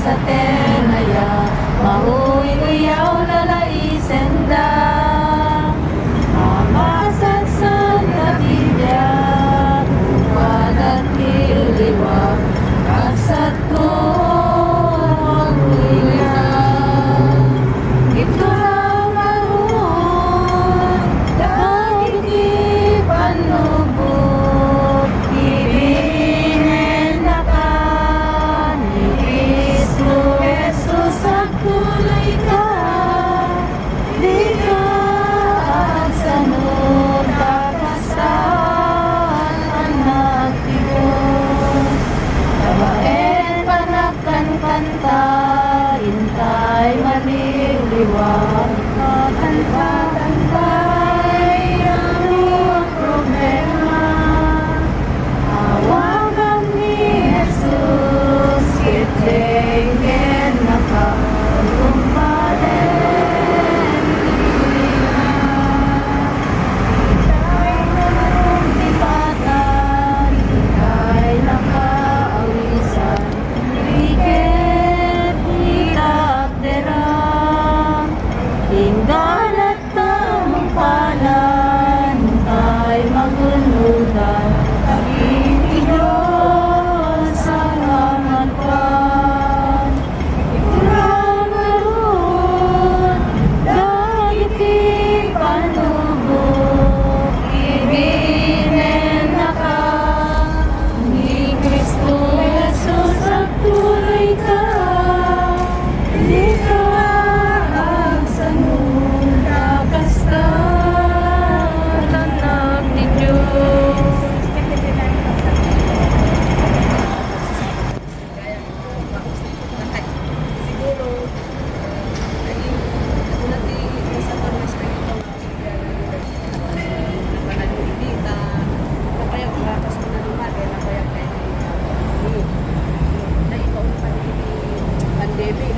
sa tenaya, mahuy-uyaw lalaisenda. Mamasat sa kapilya, upad at iliwag, kasat ko magwila. Ito ang maroon, dahil di panubok, ibinin na ka ni Kristo Jesus at tuloy ka. Di ka at sanod, kakastaan, anak ni Diyos. Tabaen panakkan kanta, intay maliliwag, makanta-kantay ang iyong problema. Awagan ni Jesus, kitengin na ka, kumpalen nila. Ika'y nanong tipatan, ika'y nakaawisan, iket itakderang, tinggal at tamang palan, tayo magunudan, pag-ibig Diyos ang amatwan. Ikurang maroon, dahil di panubok, ibinin na ka ni Kristo Jesus at tuloy ka. Di ka ang sanod, kakastan, anak ni Diyos. Siguro, ay ako natin sa pag-respeto ng panalilita, napayag marakas mo na lupa, kaya napayag kayo na ikaw na pandemic.